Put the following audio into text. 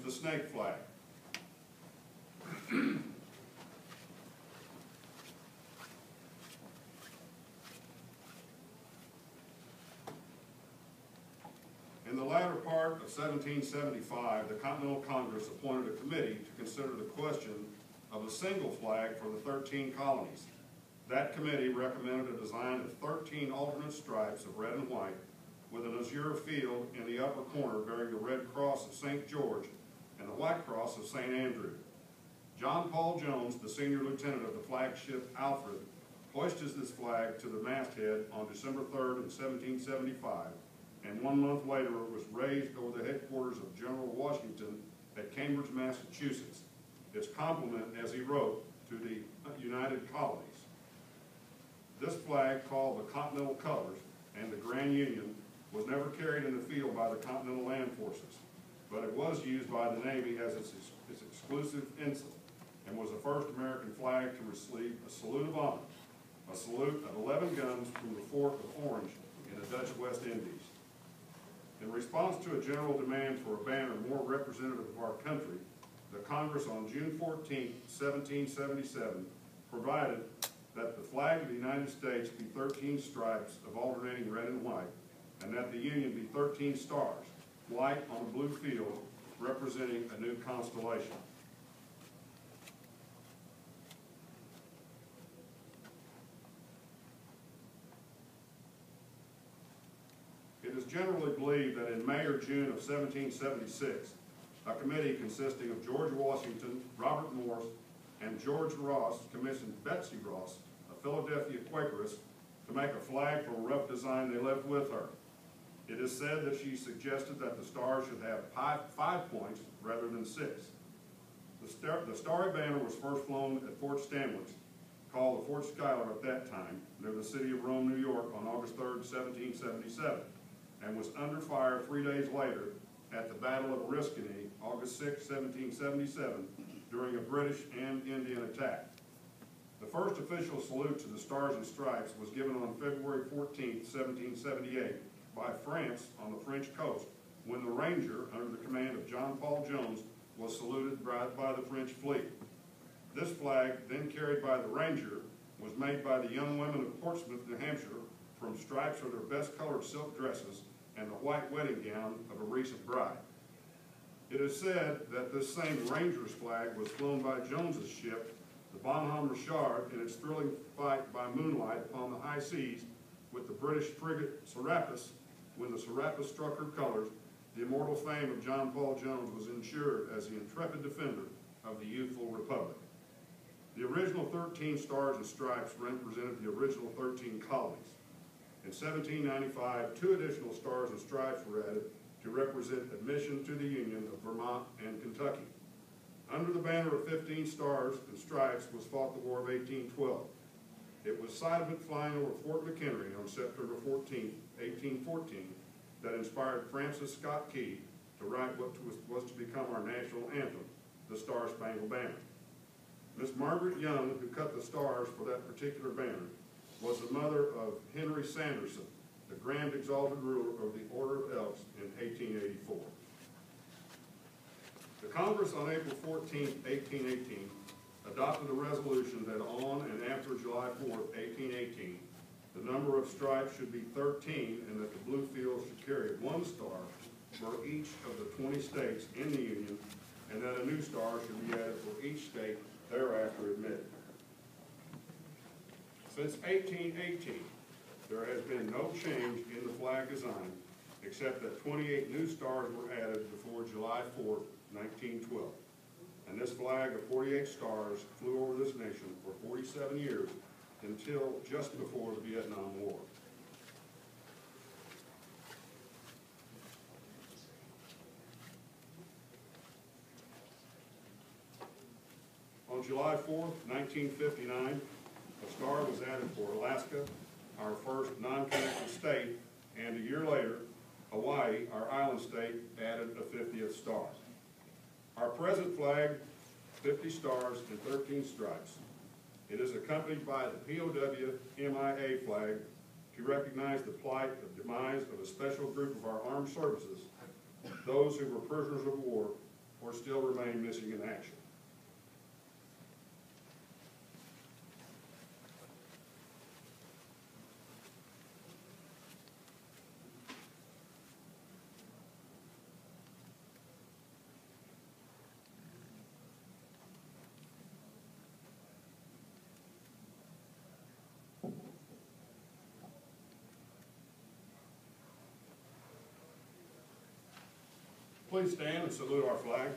the snake flag. In the latter part of 1775, the Continental Congress appointed a committee to consider the question of a single flag for the 13 colonies. That committee recommended a design of 13 alternate stripes of red and white with an azure field in the upper corner bearing the red cross of St. George and the white cross of St. Andrew. John Paul Jones, the senior lieutenant of the flagship Alfred, hoisted this flag to the masthead on December 3rd in 1775, and 1 month later it was raised over the headquarters of General Washington at Cambridge, Massachusetts. Its complement, as he wrote, to the United Colonies. This flag, called the Continental Colors and the Grand Union, was never carried in the field by the Continental Land Forces, but it was used by the Navy as its exclusive ensign, and was the first American flag to receive a salute of honor, a salute of 11 guns from the Fort of Orange in the Dutch West Indies. In response to a general demand for a banner more representative of our country, the Congress on June 14, 1777, provided that the flag of the United States be 13 stripes of alternating red and white, and that the Union be 13 stars, white on a blue field, representing a new constellation. It is generally believed that in May or June of 1776, a committee consisting of George Washington, Robert Morse, and George Ross commissioned Betsy Ross, a Philadelphia Quakeress, to make a flag for a rough design they left with her. It is said that she suggested that the stars should have 5 points rather than 6. The Starry Banner was first flown at Fort Stanwix, called the Fort Schuyler at that time, near the city of Rome, New York, on August 3rd, 1777, and was under fire 3 days later at the Battle of Oriskany, August 6, 1777, during a British and Indian attack. The first official salute to the Stars and Stripes was given on February 14, 1778, by France on the French coast, when the Ranger, under the command of John Paul Jones, was saluted by the French fleet. This flag, then carried by the Ranger, was made by the young women of Portsmouth, New Hampshire, from stripes of their best colored silk dresses and the white wedding gown of a recent bride. It is said that this same Ranger's flag was flown by Jones's ship, the Bonhomme Richard, in its thrilling fight by moonlight upon the high seas with the British frigate Serapis. When the Serapis struck her colors, the immortal fame of John Paul Jones was ensured as the intrepid defender of the youthful republic. The original 13 Stars and Stripes represented the original 13 colonies. In 1795, 2 additional Stars and Stripes were added to represent admission to the Union of Vermont and Kentucky. Under the banner of 15 Stars and Stripes was fought the War of 1812. It was sight of it flying over Fort McHenry on September 14, 1814, that inspired Francis Scott Key to write what was to become our national anthem, the Star-Spangled Banner. Miss Margaret Young, who cut the stars for that particular banner, was the mother of Henry Sanderson, the Grand Exalted Ruler of the Order of Elks in 1884. The Congress on April 14, 1818, adopted a resolution that on and after July 4, 1818, the number of stripes should be 13 and that the blue field should carry 1 star for each of the 20 states in the Union, and that a new star should be added for each state thereafter admitted. Since 1818, there has been no change in the flag design, except that 28 new stars were added before July 4, 1912. And this flag of 48 stars flew over this nation for 47 years until just before the Vietnam War. On July 4, 1959, a star was added for Alaska, our first non-connected state, and a year later, Hawaii, our island state, added a 50th star. Our present flag, 50 stars and 13 stripes. It is accompanied by the POW MIA flag to recognize the plight of demise of a special group of our armed services, those who were prisoners of war or still remain missing in action. Please stand and salute our flag.